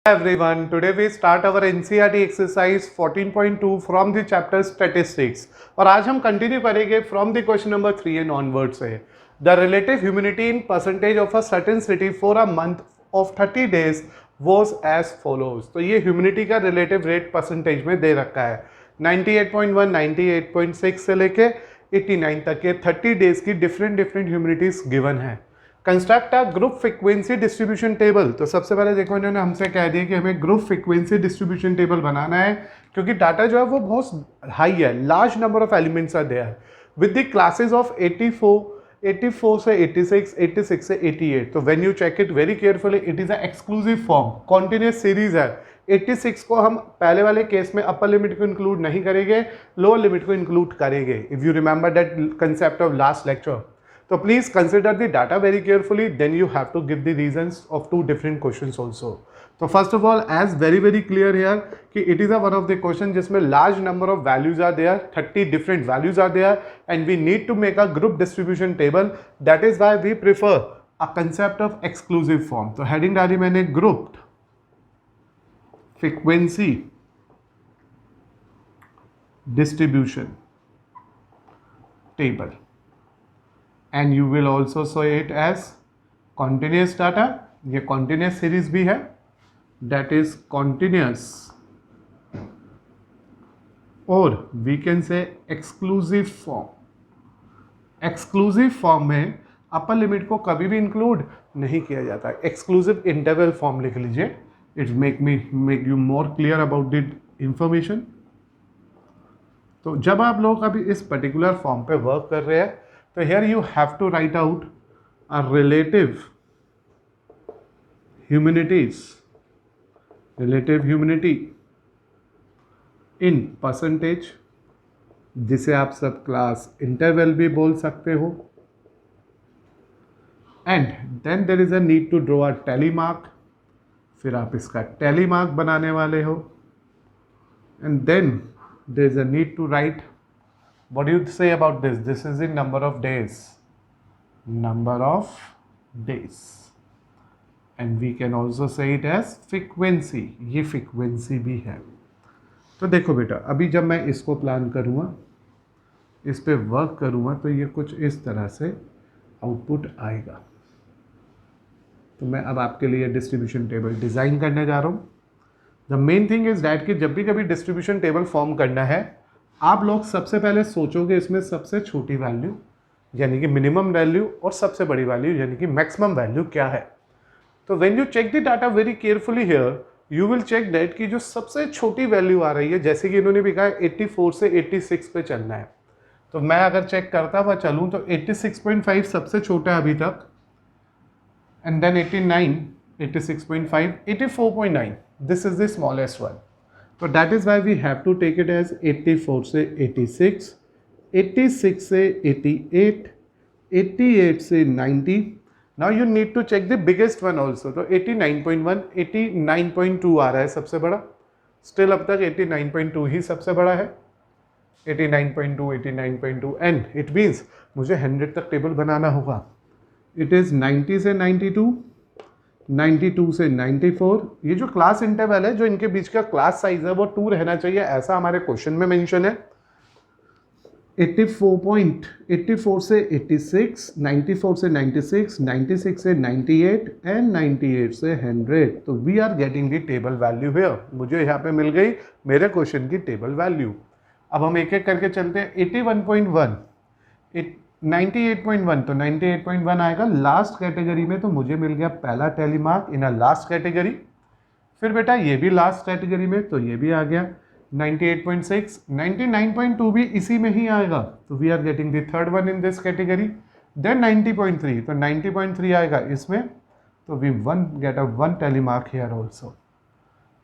Everyone, today we start our NCERT exercise 14.2 from the chapter statistics और आज हम continue करेंगे from the question number 3 and onwards से the relative humidity in percentage of a certain city for a month of 30 days was as follows। तो ये humidity का relative rate percentage में दे रखा है 98.1, 98.6 से लेके 89 तक के 30 डेज की डिफरेंट ह्यूमिडिटीज गिवन है। Construct a group frequency distribution table. तो सबसे पहले देखो इन्होंने हमसे कह दिया कि हमें ग्रुप फ्रीक्वेंसी डिस्ट्रीब्यूशन टेबल बनाना है क्योंकि डाटा जो है वो बहुत हाई है, large number of elements are there with the classes of 84 से 86, 86 से 88। तो when you check it very carefully it is a exclusive form, continuous series है। 86 को हम पहले वाले केस में अपर लिमिट को इंक्लूड नहीं करेंगे, लोअर लिमिट को इंक्लूड करेंगे। If you remember that concept of last lecture, तो please consider the data very carefully, then you have to give the reasons of two different questions also. तो first of all as very clear here कि it is a one of the question जिसमें large number of values are there, 30 different values are there and we need to make a group distribution table. That is why we prefer a concept of exclusive form. तो heading डाली मैंने group frequency distribution table and you will also show it as continuous data। ये continuous series भी है, that is continuous, और we can say exclusive form। exclusive form में upper limit को कभी भी इंक्लूड नहीं किया जाता। एक्सक्लूसिव इंटरवल फॉर्म लिख लीजिए, it make you more clear about the information. तो जब आप लोग अभी इस पर्टिकुलर फॉर्म पे वर्क कर रहे हैं तो here you have to write out a relative humidity in percentage, जिसे आप सब क्लास इंटरवल भी बोल सकते हो। And then there is a need to draw a tally mark, फिर आप इसका टैली मार्क बनाने वाले हो। And then there is a need to write, what do you say about this? This is the number of days, and we can also say it as frequency। ये frequency भी है। तो देखो बेटा, अभी जब मैं इसको प्लान करूँगा, इस पे वर्क करूँगा, तो ये कुछ इस तरह से आउटपुट आएगा। तो मैं अब आपके लिए डिस्ट्रीब्यूशन टेबल डिज़ाइन करने जा रहा हूँ। The main thing is that कि जब भी कभी डिस्ट्रीब्यूशन टेबल फॉर्म करना है, आप लोग सबसे पहले सोचोगे इसमें सबसे छोटी वैल्यू यानी कि मिनिमम वैल्यू और सबसे बड़ी वैल्यू यानी कि मैक्सिमम वैल्यू क्या है। तो when you check the data very carefully here, you will check that कि जो सबसे छोटी वैल्यू आ रही है, जैसे कि इन्होंने भी कहा 84 से 86 पे चलना है, तो मैं अगर चेक करता हुआ चलूँ तो 86.5 सबसे छोटा है अभी तक, and then 89, 86.5, 84.9, this is the smallest one. तो that is why we have to take it as 84 से 86, 86 से 88, 88 से 90। Now you need to check the biggest one also. तो 89.1, 89.2 आ रहा है सबसे बड़ा, स्टिल अब तक 89.2 ही सबसे बड़ा है। 89.2, 89.2 एंड इट मीन्स मुझे 100 तक टेबल बनाना होगा। इट इज़ 90 से 92, 92 से 94। ये जो क्लास इंटरवल है, जो इनके बीच का क्लास साइज है वो 2 रहना चाहिए, ऐसा हमारे क्वेश्चन में मेंशन है। 84 से 86, 94 से 96, 96 से 98 एंड 98 से 100। तो we are getting the table value here. मुझे यहाँ पे मिल गई मेरे क्वेश्चन की टेबल वैल्यू। अब हम एक एक करके चलते हैं। 81.1, 98.1, तो 98.1 आएगा लास्ट कैटेगरी में, तो मुझे मिल गया पहला tally mark in a last category. फिर बेटा ये भी लास्ट कैटेगरी में, तो ये भी आ गया 98.6, 99.2 भी इसी में ही आएगा, तो we are getting the third one in this category. Then 90.3, तो 90.3 आएगा इसमें, तो we get a one tally mark here also.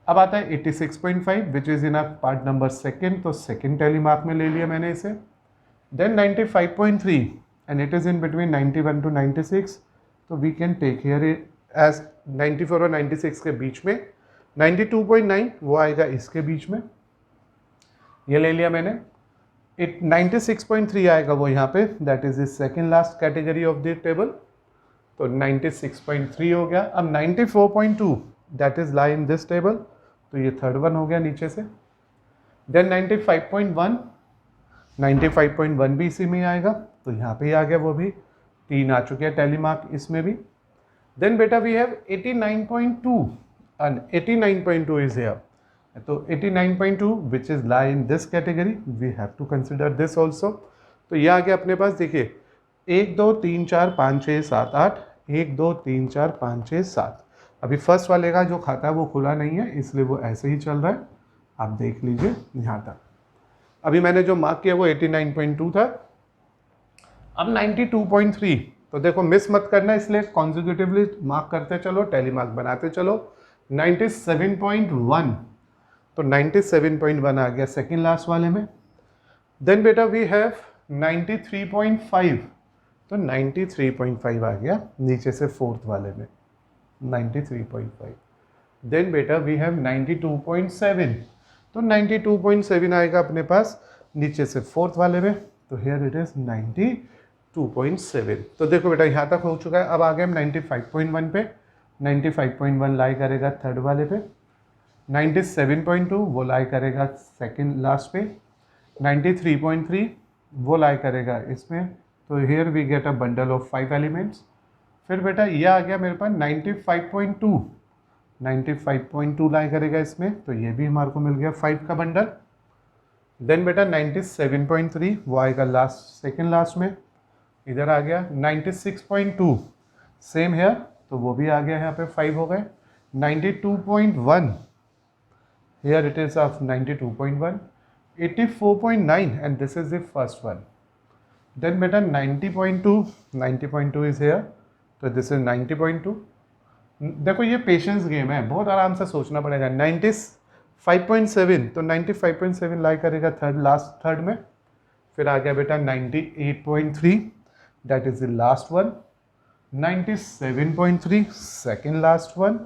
अब आता है 86.5 which is in a part number second, तो सेकेंड टैली मार्क में ले लिया मैंने इसे। Then 95.3 and it is in between 91 to 96, तो we can take here as 94 और 96 के बीच में। 92.9 वो आएगा इसके बीच में, ये ले लिया मैंने। 96.3 आएगा वो यहाँ पे, that is the second last category of the table, तो 96.3 हो गया। अब 94.2 that is lie in this table, तो ये थर्ड वन हो गया नीचे से। देन 95.1, 95.1 भी इसी में आएगा, तो यहाँ पे ही आ गया वो भी, 3 आ चुके हैं टैली मार्क इसमें भी। देन बेटा we have 89.2 and 89.2 is here, तो 89.2 which is lie in this category, we have to consider this also. तो ये आ गया अपने पास, देखिए 1 2 3 4 5 6 7 8, 1 2 3 4 5 6 7। अभी फर्स्ट वाले का जो खाता है वो खुला नहीं है, इसलिए वो ऐसे ही चल रहा है, आप देख लीजिए यहाँ तक। अभी मैंने जो मार्क किया वो 89.2 था, अब 92.3, तो देखो मिस मत करना, इसलिए कॉन्जिक्यूटिवली मार्क करते चलो, टैली मार्क बनाते चलो। 97.1, तो 97.1 आ गया सेकेंड लास्ट वाले में। देन बेटा वी हैव 93.5, तो 93.5 आ गया नीचे से फोर्थ वाले में, 93.5। देन बेटा वी हैव 92.7, तो 92.7 आएगा अपने पास नीचे से फोर्थ वाले में, तो हियर इट इज 92.7। तो देखो बेटा यहाँ तक हो चुका है। अब आ गए हम 95.1 पे, 95.1 लाई करेगा थर्ड वाले पे, 97.2 वो लाई करेगा सेकंड लास्ट पे, 93.3 वो लाई करेगा इसमें, तो here we get a bundle of 5 elements. फिर बेटा ये आ गया मेरे पास 95.2, 95.2 लाई करेगा इसमें, तो ये भी हमारे को मिल गया 5 का बंडल। देन बेटा 97.3 वो आएगा लास्ट सेकंड लास्ट में, इधर आ गया 96.2 सेम हेयर, तो वो भी आ गया यहाँ पे 5 हो गए। 92.1 here it is of 92.1, 84.9 and this is the first one. Then beta 90.2, 90.2 is here, तो this is 90.2। देखो ये पेशेंस गेम है, बहुत आराम से सोचना पड़ेगा। 95.7, तो 95.7 लाई करेगा थर्ड लास्ट थर्ड में। फिर आ गया बेटा 98.3, that is the last one. 97.3 second last one.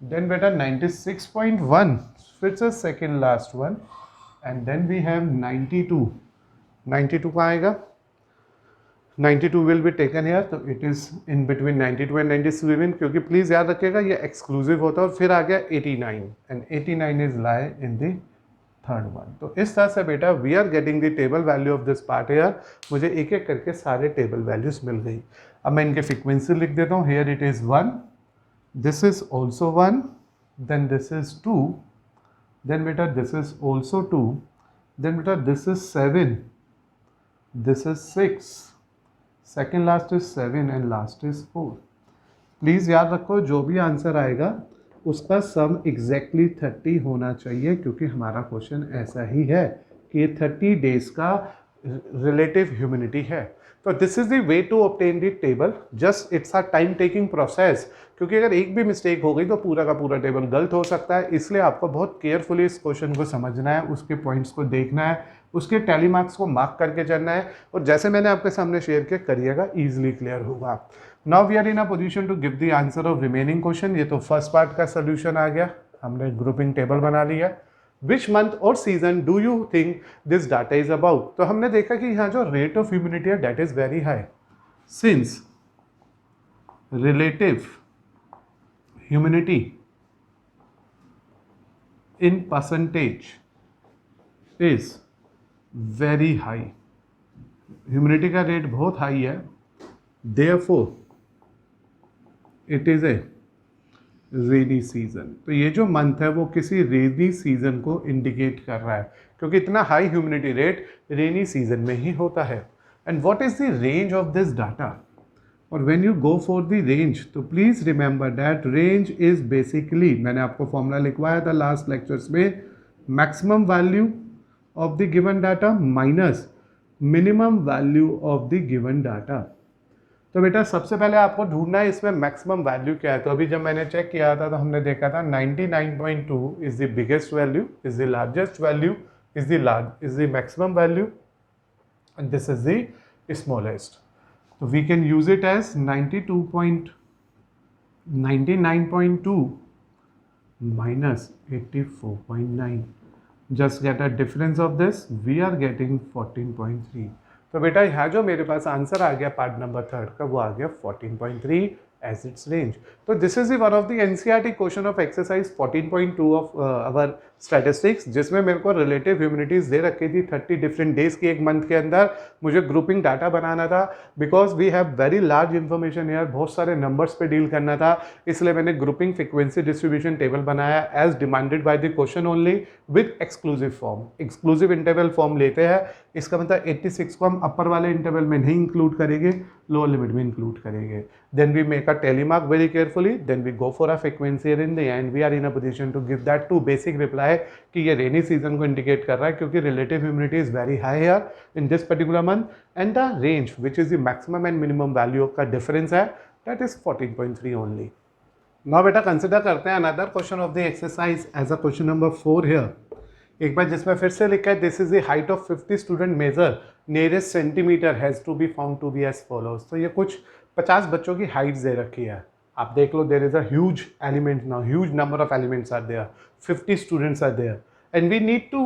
Then बेटा 96.1 फिर से second last one, and then we have 92। 92 का आएगा, 92 विल बी टेकन हेयर, तो it is in between 92 and 97, क्योंकि प्लीज़ याद रखिएगा ये एक्सक्लूसिव होता है। और फिर आ गया 89 and 89 is lie in the third one. तो इस तरह से बेटा we are getting the table value of this part here. मुझे एक एक करके सारे टेबल वैल्यूज मिल गई। अब मैं इनके फ्रीक्वेंसी लिख देता हूँ। Here it is 1, this is also 1, then this is 2, then beta this is also 2, then beta this is 7, this is 6, second last is 7 and last is 4। Please याद रखो जो भी आंसर आएगा उसका सम एग्जैक्टली 30 होना चाहिए, क्योंकि हमारा क्वेश्चन ऐसा ही है कि 30 डेज का रिलेटिव ह्यूमिडिटी है। तो this is the way to obtain the table, just it's a time taking process, क्योंकि अगर एक भी मिस्टेक हो गई तो पूरा का पूरा टेबल गलत हो सकता है। इसलिए आपको बहुत केयरफुली इस क्वेश्चन को समझना है, उसके पॉइंट्स को देखना है, उसके टैली मार्क्स को मार्क करके चलना है, और जैसे मैंने आपके सामने शेयर किया करिएगा, ईजिली क्लियर होगा। Now we are in a position to give the answer of remaining question. ये तो फर्स्ट पार्ट का सोल्यूशन आ गया, हमने ग्रुपिंग टेबल बना लिया। विच मंथ और season do you think this data is about? तो हमने देखा कि यहाँ जो रेट ऑफ ह्यूमिडिटी है that is very high, since relative humidity in percentage is very high. Humidity का रेट बहुत हाई है, therefore it is a rainy season. तो ये जो मंथ है वो किसी रेनी सीजन को इंडिकेट कर रहा है, क्योंकि इतना high humidity rate rainy season में ही होता है। And what is the range of this data? और when you go for the range, तो please remember that range is basically, मैंने आपको फॉर्मूला लिखवाया था लास्ट लेक्चर्स में, maximum value of the given data minus minimum value of the given data. तो बेटा सबसे पहले आपको ढूंढना है इसमें मैक्सिमम वैल्यू क्या है। तो अभी जब मैंने चेक किया था तो हमने देखा था 99.2 is the biggest value, is the largest value, is the maximum value, and this is the smallest. तो we can use it as 99.2 minus 84.9. Just get a difference of this, we are getting 14.3. तो बेटा यहाँ जो मेरे पास answer आ गया part number third का वो आ गया 14.3 as its range. So this is the one of the NCERT question of exercise 14.2 of our statistics, जिसमें मेरे को रिलेटिव ह्यूमिडिटीज दे रखी थी 30 डिफरेंट डेज की एक मंथ के अंदर मुझे ग्रुपिंग डाटा बनाना था, because we have very large information यार, बहुत सारे नंबर्स पे डील करना था, इसलिए मैंने ग्रुपिंग फ्रीक्वेंसी डिस्ट्रीब्यूशन टेबल बनाया as demanded by the question only with exclusive form. Exclusive interval form लेते हैं, इसका मतलब 86 को हम अपर वाले इंटरवल में नहीं इंक्लूड करेंगे, लोअर लिमिट में इंक्लूड करेंगे। Then we make a tally mark very carefully, then we go for a frequency and in the end we are in a position to give that two basic reply कि ये rainy season को indicate कर रहा है क्योंकि relative humidity is very high here in this particular month and the range which is the maximum and minimum value का difference है that is 14.3 only. Now बेटा कंसिडर करते हैं another question of the exercise as a question number 4 here, एक बार जिसमें फिर से लिखा है this is the height of 50 student measure nearest centimetre has to be found to B as follows. तो ये कुछ 50 बच्चों की हाइट दे रखी है, आप देख लो there is a huge element now, huge number of elements are there, 50 students are there and we need to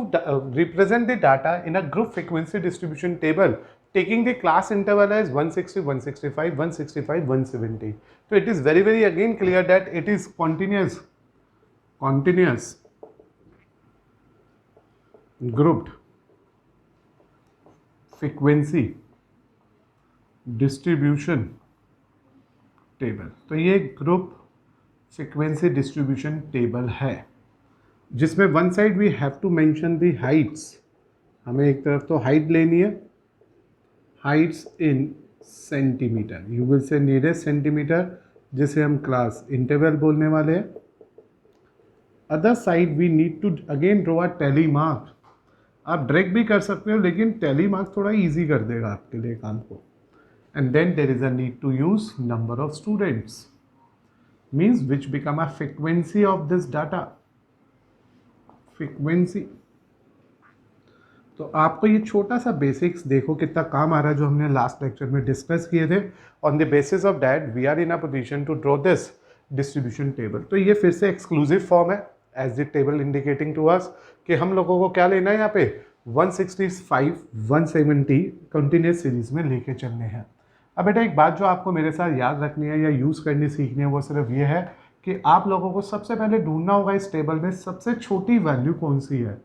represent the data in a group frequency distribution table taking the class interval as 160, 165, 165, 170. So it is very again clear that it is continuous grouped frequency distribution table. तो ये group frequency distribution table है जिसमें one side we have to mention the heights, हमें एक तरफ तो height लेनी है, heights in centimetre, you will say nearest centimetre जिसे हम क्लास इंटरवल बोलने वाले हैं। Other side we need to again draw a tally mark, आप डायरेक्ट भी कर सकते हो लेकिन टैली मार्क थोड़ा इजी कर देगा आपके लिए काम को। And then there is a need to use number of students, means which become a frequency of this data, frequency। तो आपको ये छोटा सा बेसिक्स देखो कितना काम आ रहा है जो हमने लास्ट लेक्चर में डिस्कस किए थे। On the basis of that we are in a position to draw this distribution table. तो ये फिर से एक्सक्लूसिव फॉर्म है as the table indicating to us कि हम लोगों को क्या लेना है, यहाँ पे 165 170 कंटिन्यूस सीरीज में लेके चलने हैं। अब बेटा एक बात जो आपको मेरे साथ याद रखनी है या यूज़ करनी सीखनी है वो सिर्फ ये है कि आप लोगों को सबसे पहले ढूंढना होगा इस टेबल में सबसे छोटी वैल्यू कौन सी है,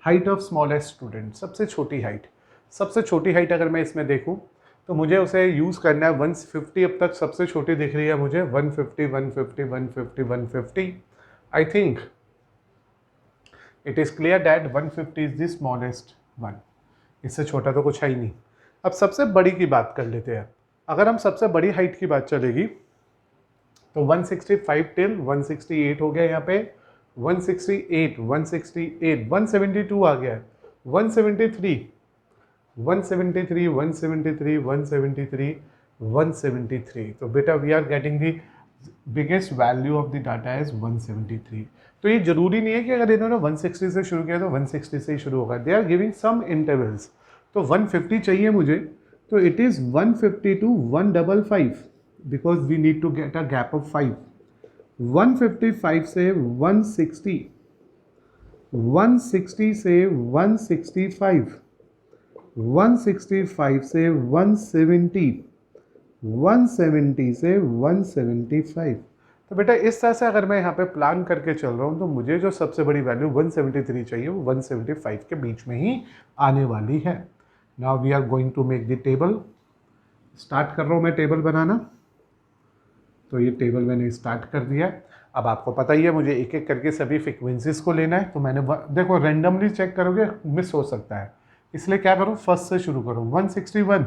हाइट ऑफ स्मॉलेस्ट स्टूडेंट, सबसे छोटी हाइट। सबसे छोटी हाइट अगर मैं इसमें देखूं तो मुझे उसे यूज़ करना है 150, अब तक सबसे छोटी दिख रही है मुझे 150 150 150 150। I think it is clear that 150 is the smallest one, इससे छोटा तो कुछ है ही नहीं। अब सबसे बड़ी की बात कर लेते हैं, अगर हम सबसे बड़ी हाइट की बात चलेगी तो 165 टिल 168 हो गया, यहाँ पे 168 168 172 आ गया, 173 173 173 173 173। तो बेटा we are getting the biggest value of the data is 173। तो ये जरूरी नहीं है कि अगर इन्होंने 160 से शुरू किया तो 160 से ही शुरू होगा, they are giving some intervals. तो 150 चाहिए मुझे, तो it is 150 to 155 because we need to get a gap of 5। 155 से 160, 160 से 165, 165 से 170, 170 से 175। तो बेटा इस तरह से अगर मैं यहाँ पे प्लान करके चल रहा हूँ तो मुझे जो सबसे बड़ी वैल्यू 173 चाहिए वो 175 के बीच में ही आने वाली है। Now we are going to make the table. Start कर रहा हूँ मैं टेबल बनाना, तो ये टेबल मैंने स्टार्ट कर दिया। अब आपको पता ही है मुझे एक एक करके सभी फ्रिक्वेंसीज को लेना है, तो मैंने देखो रैंडमली चेक करोगे मिस हो सकता है, इसलिए क्या करूँ फर्स्ट से शुरू करूँ। 161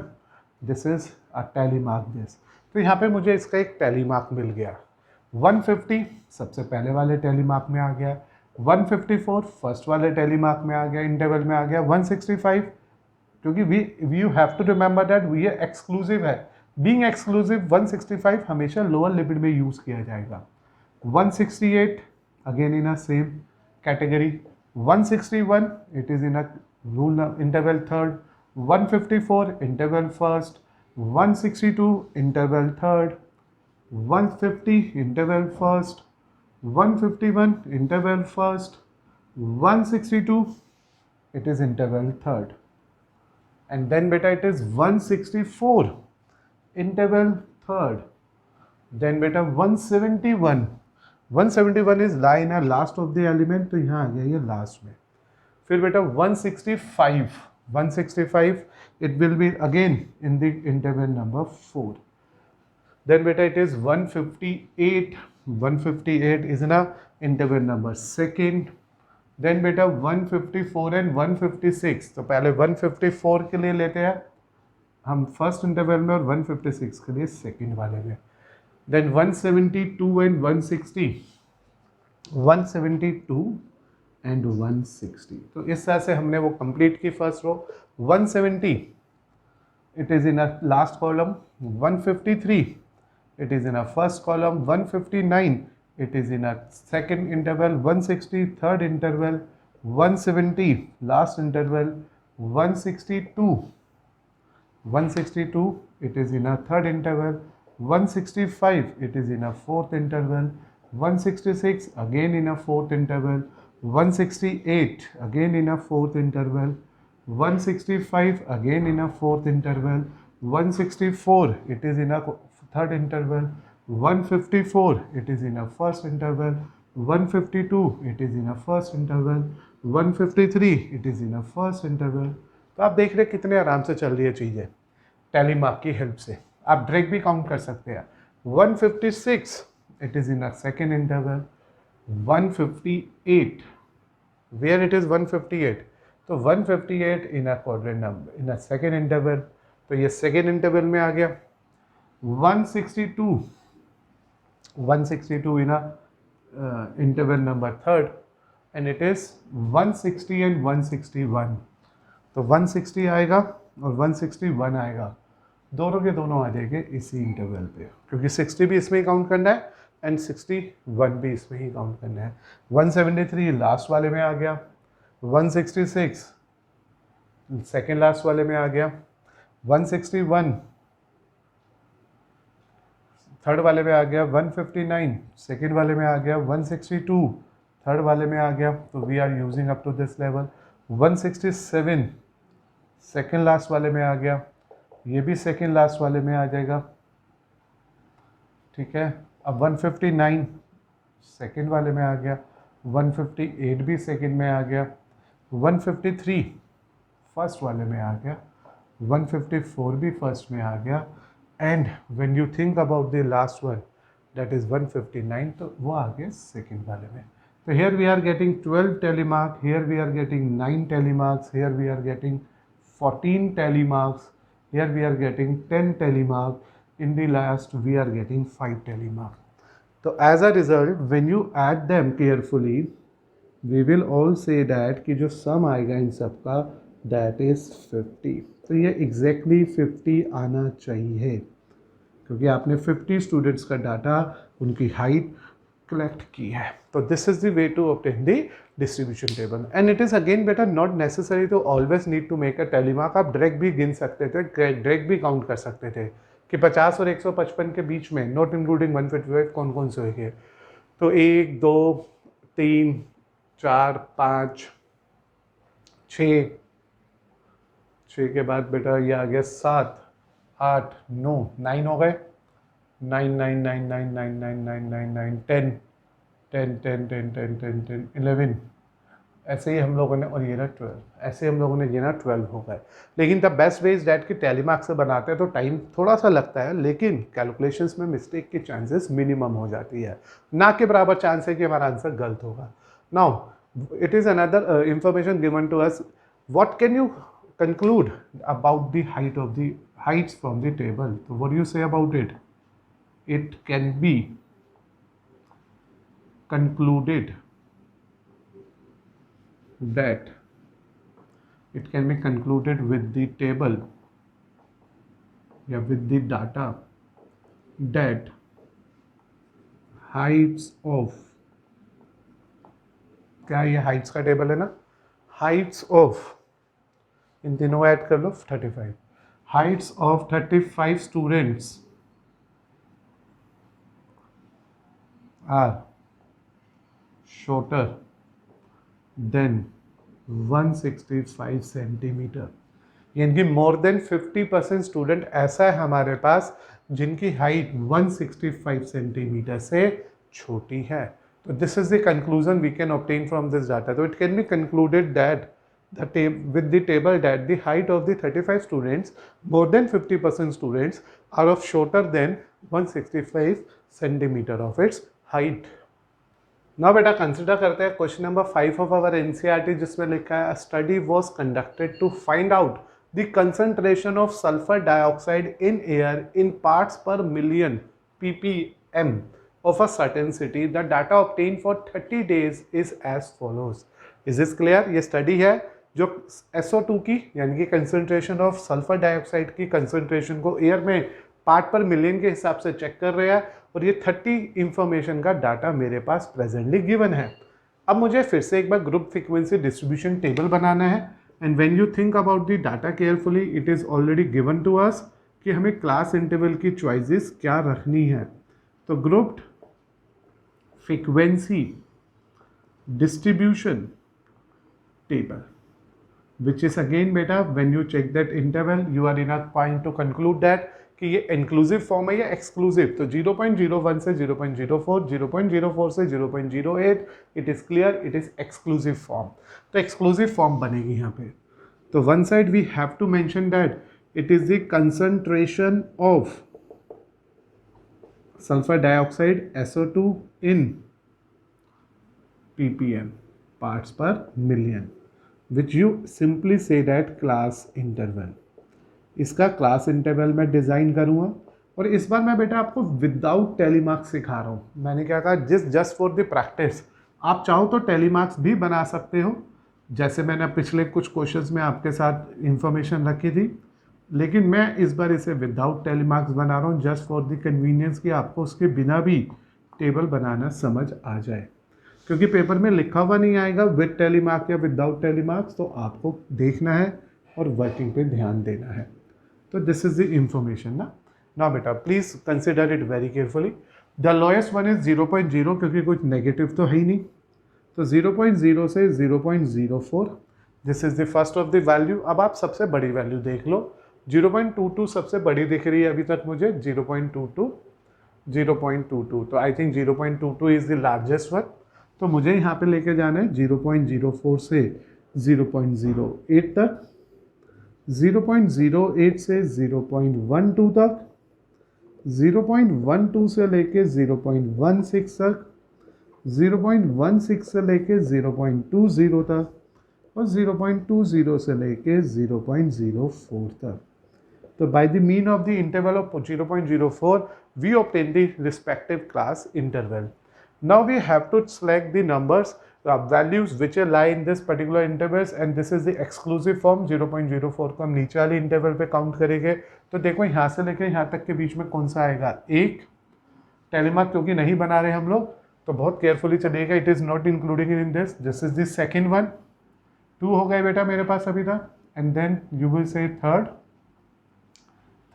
this is a tally mark this, तो यहाँ पे मुझे इसका एक टैली मार्क मिल गया। 150 सबसे पहले वाले टैली मार्क में आ गया, 154 फर्स्ट वाले टैली मार्क में आ गया, इंटरवल में आ गया, 165 क्योंकि we you have to remember that ये एक्सक्लूसिव है, बीइंग एक्सक्लूसिव 165 हमेशा लोअर लिमिट में यूज किया जाएगा। 168 again in a same category, 161 it is in a rule interval third, 154 interval first, 162 interval third, 150 interval first, 151 interval first, 162 it is interval third, and then beta it is 164 interval third, then बेटा 171, 171 is lie in last of the element, तो यहाँ आ गया ये last में। फिर बेटा 165, 165 it will be again in the interval number 4. Then beta it is 158, 158 is in a interval number second. Then beta 154 and 156, तो पहले 154 के लिए लेते हैं हम फर्स्ट इंटरवल में और 156 के लिए सेकंड वाले में। देन 172 एंड 160, 172 एंड 160, तो इस तरह से हमने वो कंप्लीट की first row. 170 it is in a last column, 153 it is in a first column, 159 it is in a second interval, 160 third interval, 170 last interval, 162, 162 it is in a third interval, 165 it is in a fourth interval, 166 again in a fourth interval, 168 again in a fourth interval, 165 again in a fourth interval, 164 it is in a third interval, 154 it is in a first interval, 152 it is in a first interval, 153 it is in a first interval। तो आप देख रहे कितने आराम से चल रही है चीज़ें टैली मार्क की हेल्प से। आप ड्रैग भी काउंट कर सकते हैं। 156 it is in a second interval, 158 where it is 158, तो 158 in a quadrant number in a second interval, तो ये सेकेंड इंटरवल में आ गया। 162, 162 in a interval number third and it is 160 and 161, तो 160 आएगा और 161 आएगा, दोनों के दोनों आ जाएंगे इसी इंटरवल पे, क्योंकि 60 भी इसमें ही काउंट करना है एंड 61 भी इसमें ही काउंट करना है। 173 लास्ट वाले में आ गया, 166 सेकेंड लास्ट वाले में आ गया, 161 थर्ड वाले में आ गया, 159 सेकेंड वाले में आ गया, 162 थर्ड वाले में आ गया, तो we are using up to this level. 167 second last वाले में आ गया, ये भी सेकेंड लास्ट वाले में आ जाएगा, ठीक है। अब 159 सेकेंड वाले में आ गया, 158 भी सेकेंड में आ गया, 153 फर्स्ट वाले में आ गया, 154 भी फर्स्ट में आ गया, and when you think about the last one that is 159, तो वो आ गया सेकेंड वाले में। तो here we are getting 12 tally mark, here we are getting 9 tally marks, here we are getting 14 tally marks, here we are getting 10 tally mark, in the last we are getting 5 tally mark. So as a result when you add them carefully we will all say that कि जो sum आएगा इन सब का that is 50, तो ये exactly 50 आना चाहिए, क्योंकि आपने 50 स्टूडेंट्स का डाटा उनकी हाइट कलेक्ट की है। तो this is the way to obtain the distribution table and it is again बेटा not necessary to always need to make a tally mark. आप डायरेक्ट भी गिन सकते थे, डायरेक्ट भी काउंट कर सकते थे कि 50 और 155 के बीच में नॉट इंक्लूडिंग 155 कौन कौन से हुए। तो 1 2 3 4 5 6 6 के बाद बेटा ये आ गया 7 8 9 9 हो गए, 9 9 9 9 9 9 9 9 9 10 10 10 10 10 10 10 11, ऐसे ही हम लोगों ने, और ये ना 12, ऐसे हम लोगों ने ये ना 12 हो गए। लेकिन the best way is that कि टैली मार्क से बनाते हैं तो टाइम थोड़ा सा लगता है, लेकिन कैलकुलेशंस में मिस्टेक की चांसेस मिनिमम हो जाती है, ना के बराबर चांस है कि हमारा आंसर गलत होगा। Now it is another information given to us, what can you conclude about the heights from the table? So what do you say about it? It can be concluded that it can be concluded with the table, yeah, with the data, that heights of, क्या ये heights का table है ना, heights of, इन तीनों add कर लो 35, heights of 35 students are shorter than 165 centimetre. यानी कि मोर देन 50% स्टूडेंट ऐसा है हमारे पास जिनकी हाइट 165 सेंटीमीटर से छोटी है। तो this is the conclusion we can obtain from this data. तो it can be concluded that with the table that the height of the 35 students, more than 50% students are of shorter than 165 centimeter of its height. Now बेटा consider करते हैं question number 5 of our NCERT, जिसमें लिखा है study was conducted to find out the concentration of sulphur dioxide in air in parts per million ppm of a certain city. The data obtained for 30 days is as follows. Is this clear? ये study है जो SO2 की यानी कि concentration of sulphur dioxide की concentration को air में part पर मिलियन के हिसाब से चेक कर रहे हैं, और ये 30 इंफॉर्मेशन का डाटा मेरे पास प्रेजेंटली गिवन है। अब मुझे फिर से एक बार ग्रुप फ्रीक्वेंसी डिस्ट्रीब्यूशन टेबल बनाना है, and when you think about the data carefully it is already given to us कि हमें क्लास इंटरवल की चॉइसेस क्या रखनी है। तो grouped frequency distribution table, which is again beta when you check that interval you are in a point to conclude that कि ये inclusive form है या exclusive। तो 0.01 से 0.04, 0.04 से 0.08, it is clear it is exclusive form। तो exclusive form बनेगी यहाँ पे। तो one side we have to mention that it is the concentration of sulfur dioxide SO2 in ppm parts per million, which you simply say that class interval। इसका class interval मैं design करूँगा, और इस बार मैं बेटा आपको विदाउट टेलीमार्क्स सिखा रहा हूँ। मैंने क्या कहा, जस्ट फॉर द प्रैक्टिस। आप चाहो तो टेलीमार्क्स भी बना सकते हो, जैसे मैंने पिछले कुछ क्वेश्चंस में आपके साथ इंफॉर्मेशन रखी थी, लेकिन मैं इस बार इसे विदाउट टेलीमार्क्स बना रहा हूँ जस्ट फॉर द कन्वीनियंस कि आपको उसके बिना भी टेबल बनाना समझ आ जाए, क्योंकि पेपर में लिखा हुआ नहीं आएगा विद टेलीमार्क या विदाउट टेलीमार्क्स, तो आपको देखना है और वर्किंग पे ध्यान देना है। तो दिस इज द इंफॉर्मेशन ना। ना बेटा please consider it very carefully. The lowest one is 0.0, क्योंकि कुछ नेगेटिव तो है ही नहीं। तो 0.0 से 0.04, this is the first of the value. अब आप सबसे बड़ी वैल्यू देख लो। 0.22 सबसे बड़ी दिख रही है अभी तक मुझे। 0.22, 0.22, तो I think 0.22 is the largest one. तो मुझे यहाँ पे लेके जाना है 0.04 से 0.08 तक, 0.08 से 0.12 तक, 0.12 से लेके 0.16 तक, 0.16 से लेके 0.20 तक, और 0.20 से लेके 0.04 तक। तो by the mean of the interval of 0.04 we obtain the respective class interval. Now we have to select the numbers values which lie in this particular intervals, and this is the exclusive form। 0.04 को हम नीचे वाले interval पे count करेंगे। तो देखो यहाँ से लेकर यहाँ तक के बीच में कौन सा आएगा, एक। टेलीमार्क क्योंकि नहीं बना रहे हम लोग तो बहुत केयरफुली चलिएगा, it is not including in this. This is the second one. 2 हो गए बेटा मेरे पास अभी तक, and then you will say third,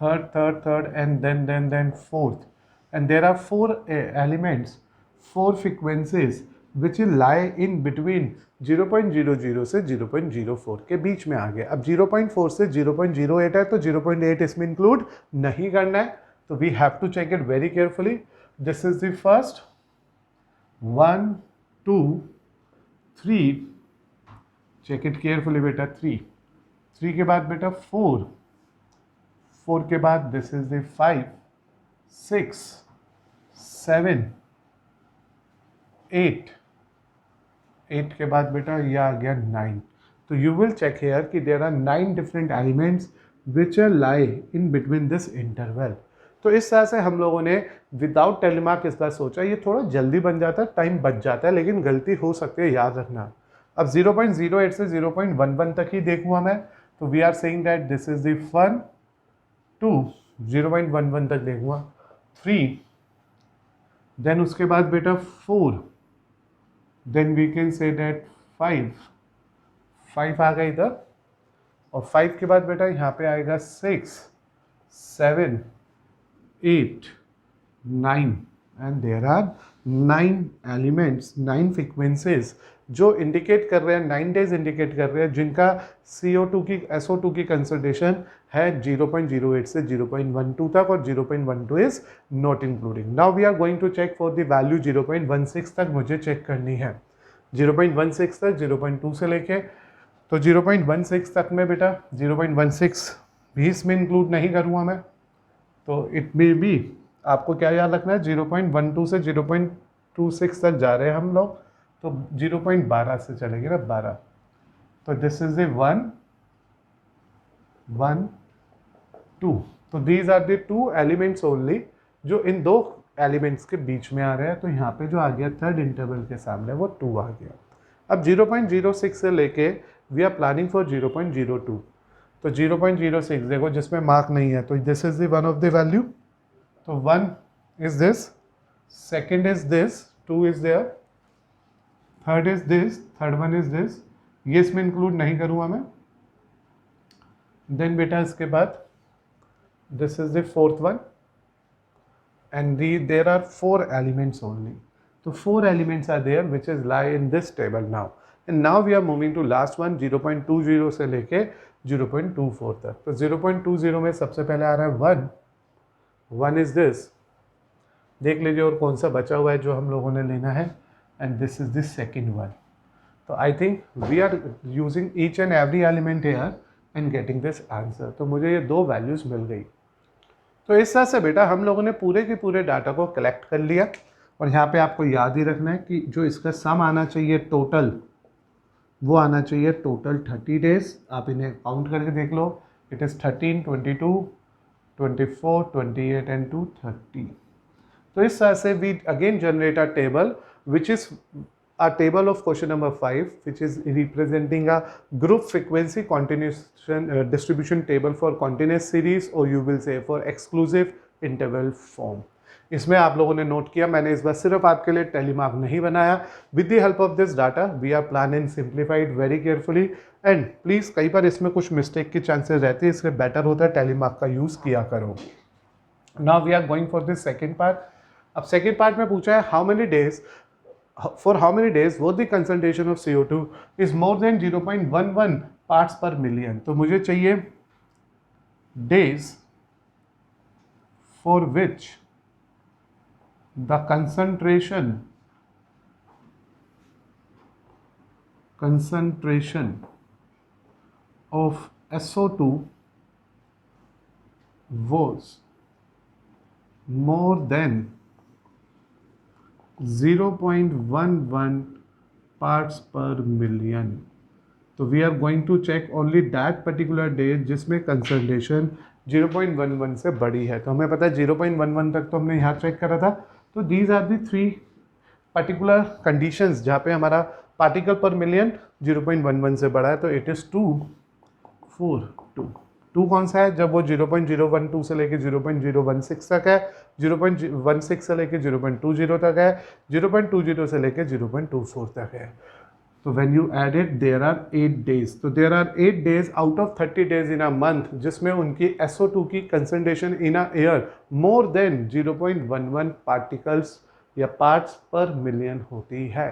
and then fourth, and there are 4 elements, 4 frequencies which will lie in between 0.00 से 0.04 के बीच में आ गए। अब 0.4 से 0.08 है, तो 0.8 इसमें इंक्लूड नहीं करना है, तो we have to check it very carefully. This is the first 1 2 3, check it carefully बेटा। 3 के बाद बेटा 4 के बाद दिस इज द 5 6 7 8 के बाद बेटा ये आ गया 9। तो यू विल चेक हेयर कि there are 9 different elements which are lie in between this interval. तो इस तरह से हम लोगों ने विदाउट टेलीमार्क इस बार सोचा। ये थोड़ा जल्दी बन जाता है, टाइम बच जाता है, लेकिन गलती हो सकती है, याद रखना। अब 0.08 से 0.11 तक ही देखूँगा मैं, तो we are saying that this is the 1 2 0.11 तक देखूँगा, 3, देन उसके बाद बेटा 4, then we can say that 5 आ गया इधर, और 5 के बाद बेटा यहाँ पे आएगा 6 7 8 9, and there are 9 elements, 9 frequencies जो इंडिकेट कर रहे हैं 9 डेज इंडिकेट कर रहे हैं जिनका CO2 की SO2 की कंसंट्रेशन है 0.08 से 0.12 तक और 0.12 is not including. Now we are going to check for the value 0.16 तक मुझे चेक करनी है। 0.16 तक 0.2 से लेके तो 0.16 तक में बेटा 0.16 भी इसमें इंक्लूड नहीं करूँगा मैं, तो इट मे बी आपको क्या याद रखना है 0.12 से 0.26 तक जा रहे हैं हम लोग, तो 0.12 से चलेंगे ना 12, तो दिस इज ए 1 1 2, तो these are the two elements only जो इन दो एलिमेंट्स के बीच में आ रहे हैं। तो यहाँ पे जो आ गया थर्ड इंटरवल के सामने वो 2 आ गया। अब 0.06 से लेके वी आर प्लानिंग फॉर 0.02, तो 0.06 देखो जिसमें मार्क नहीं है तो this is the one of the value, तो 1 is this, second is this, 2 is there, third is this, third one is this, ये इसमें इंक्लूड नहीं करूँगा मैं। देन बेटा इसके बाद this is the fourth one and there are 4 elements only, so 4 elements are there which is lie in this table now, and now we are moving to last one 0.20 से लेके 0.24 तक। तो 0.20 में सबसे पहले आ रहा है 1 is this, देख लीजिए और कौन सा बचा हुआ है जो हम लोगों ने लेना है, and this is the second one। तो I think we are using each and every element here and getting this answer। तो मुझे ये 2 वैल्यूज मिल गई। तो इस तरह से बेटा हम लोगों ने पूरे के पूरे डाटा को कलेक्ट कर लिया, और यहाँ पे आपको याद ही रखना है कि जो इसका सम आना चाहिए टोटल, वो आना चाहिए टोटल 30 डेज। आप इन्हें काउंट करके देख लो, इट इज़ 13, 22, 24, 28 एंड 2 30। तो इस तरह से we again generate a table which is a table of question number 5 which is representing a group frequency continuation distribution table for continuous series, or you will say for exclusive interval form। इसमें आप लोगों ने note किया मैंने इस बार सिर्फ आपके लिए टेलीमार्क नहीं बनाया। With the help of this data we are planning simplified very carefully, and please कई बार इसमें कुछ मिस्टेक की चांसेस रहती है, इसलिए बेटर होता है टेलीमार्क का यूज़ किया करो। Now we are going for this second part. अब सेकेंड पार्ट में पूछा है how many days for how many days was the concentration of CO2 is more than 0.11 parts per million। तो मुझे चाहिए days for which the concentration of SO2 was more than 0.11 parts per million। तो we are going to check only that particular day जिसमें concentration 0.11 से बड़ी है। तो हमें पता है 0.11 तक तो हमने यहाँ चेक करा था। तो these are the 3 particular conditions जहाँ पे हमारा पार्टिकल पर मिलियन 0.11 से बड़ा है, तो इट इज़ 2 4 2। 2 कौन सा है, जब वो 0.012 से लेके 0.016 तक है, 0.16 से लेके 0.20 तक है, 0.20 से लेके 0.24 तक है। तो when you add it there are 8 days. तो there are 8 days out of 30 days in a month जिसमें उनकी SO2 की concentration in a air more than 0.11 particles या पार्ट्स पर मिलियन होती है।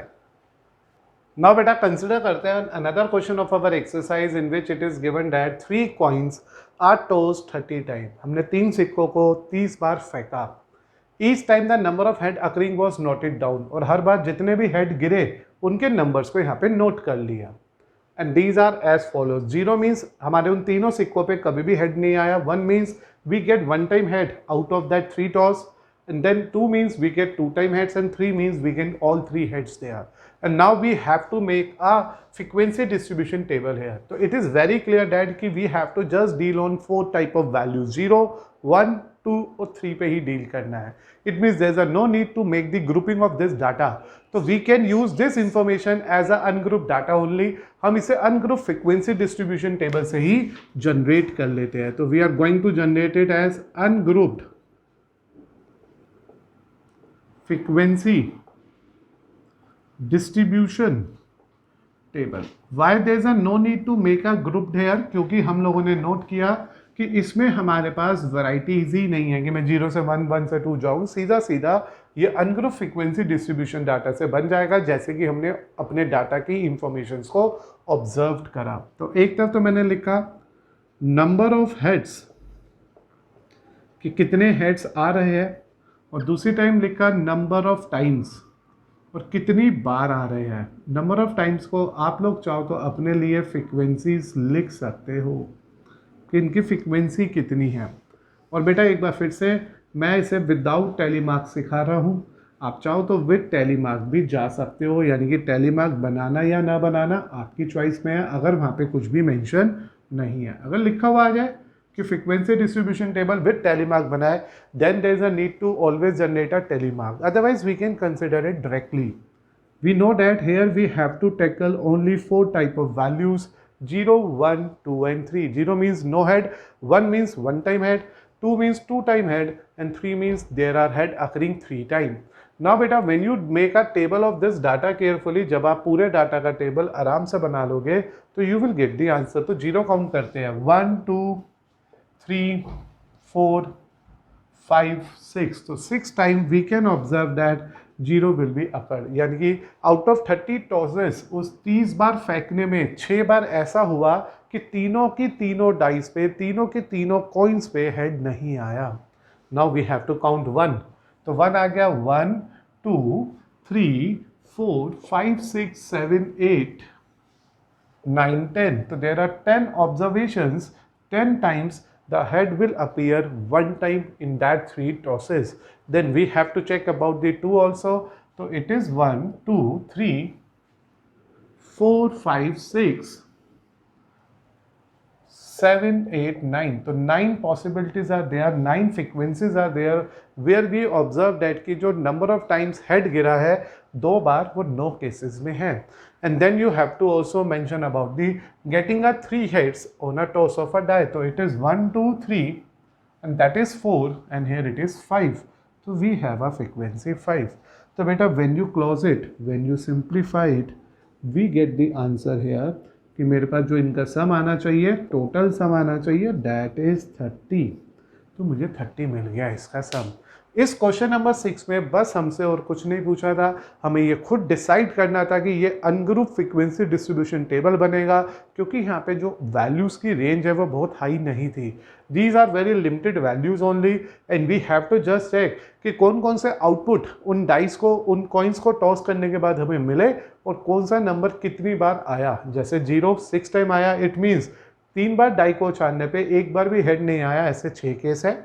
नाउ बेटा कंसिडर करते हैं another question of our exercise in which it is given that 3 coins are tossed 30 time. हमने 3 सिक्कों को 30 बार फेंका। Each time the number of head occurring was noted down, और हर बार जितने भी हेड गिरे उनके नंबर्स को यहाँ पे नोट कर लिया। And these are as follows. 0 means हमारे उन तीनों सिक्कों पे कभी भी हेड नहीं आया। 1 means we get 1 time head out of that 3 toss, and then 2 means we get 2 time heads, and 3 means we get all 3 heads there। And now we have to make a frequency distribution table here। So it is very clear that कि we have to just deal on 4 type of values, 0, 1, 2 और 3 पे ही deal करना है। It means there is no need to make the grouping of this data। तो we can use this information as a ungrouped data only। हम इसे ungrouped frequency distribution table से ही generate कर लेते हैं। तो we are going to generate it as ungrouped frequency distribution table। Why there is a no need to make a grouped here? क्योंकि हम लोगों ने नोट किया कि इसमें हमारे पास वैरायटीज ही नहीं है कि मैं 0 से 1, 1 से 2 जाऊँ। सीधा सीधा ये अनग्रुप फ्रीक्वेंसी डिस्ट्रीब्यूशन डाटा से बन जाएगा, जैसे कि हमने अपने डाटा की इंफॉर्मेशंस को ऑब्जर्व करा। तो एक तरफ तो मैंने लिखा नंबर ऑफ हेड्स कि कितने हेड्स आ रहे हैं, और दूसरी टाइम लिखा नंबर ऑफ टाइम्स और कितनी बार आ रहे हैं। नंबर ऑफ टाइम्स को आप लोग चाहो तो अपने लिए फ्रीक्वेंसीज लिख सकते हो कि इनकी फ्रीक्वेंसी कितनी है। और बेटा एक बार फिर से मैं इसे विदाउट टैली मार्क सिखा रहा हूँ, आप चाहो तो विद टैली मार्क भी जा सकते हो, यानी कि टैली मार्क बनाना या ना बनाना आपकी चॉइस में है, अगर वहाँ पे कुछ भी मेंशन नहीं है। अगर लिखा हुआ आ जाए कि frequency distribution table with tally mark बनाए, then there is a need to always generate a tally mark, otherwise we can consider it directly. We know that here we have to tackle only 4 type of values: 0, 1, 2 and 3. 0 means no head, 1 means one time head, 2 means two time head and 3 means there are head occurring 3 time. Now beta when you make a table of this data carefully, जब आप पूरे data का table आराम से बना लोगे तो you will get the answer। तो 0 काउंट करते हैं, 1, 2, 3, 4, 5, 6। तो 6 time we can observe that 0 will be occur, यानी कि आउट ऑफ 30 टॉसेस उस 30 बार फेंकने में 6 बार ऐसा हुआ कि तीनों की तीनों डाइस पे, तीनों के तीनों कॉइन्स पे हेड नहीं आया। Now we have to count 1, तो 1 आ गया, 1, 2, 3, 4, 5, 6, 7, 8, 9, 10। तो there are 10 observations, 10 times the head will appear one time in that 3 tosses. Then we have to check about the 2 also. So it is 1, 2, 3, 4, 5, 6, 7, 8, 9. तो 9 possibilities are there, 9 frequencies are there where we observe that कि जो number of times head गिरा है 2 बार, वो no cases में है। And then you have to also mention about the getting a 3 heads on a toss of a die. So it is 1, 2, 3 and that is 4 and here it is 5. So we have a frequency 5. So beta when you close it, when you simplify it, we get the answer here कि मेरे पास जो इनका सम आना चाहिए, total sum आना चाहिए, that is 30। तो मुझे 30 मिल गया इसका सम। इस क्वेश्चन नंबर 6 में बस हमसे और कुछ नहीं पूछा था, हमें ये खुद डिसाइड करना था कि ये अनग्रुप फ्रीक्वेंसी डिस्ट्रीब्यूशन टेबल बनेगा, क्योंकि यहाँ पे जो वैल्यूज़ की रेंज है वो बहुत हाई नहीं थी। These are very limited values only and we have to just check कि कौन कौन से आउटपुट उन डाइस को, उन कॉइन्स को टॉस करने के बाद हमें मिले और कौन सा नंबर कितनी बार आया। जैसे 0 6 टाइम आया, इट मीन्स 3 बार डाई को उछालने पे 1 बार भी हेड नहीं आया, ऐसे 6 केस है।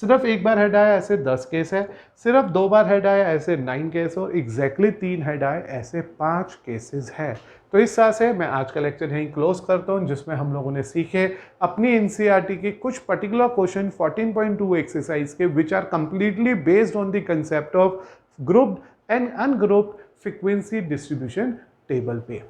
सिर्फ 1 बार हेड आया, ऐसे 10 केस है। सिर्फ 2 बार हेड आया, ऐसे 9 केस, और एग्जैक्टली 3 हेड आए, ऐसे 5 केसेस है। तो इस तरह से मैं आज का लेक्चर यहीं क्लोज करता हूँ, जिसमें हम लोगों ने सीखे अपनी एनसीईआरटी के कुछ पर्टिकुलर क्वेश्चन 14.2 एक्सरसाइज के, which are completely based on the concept of grouped and ungrouped frequency distribution table पे।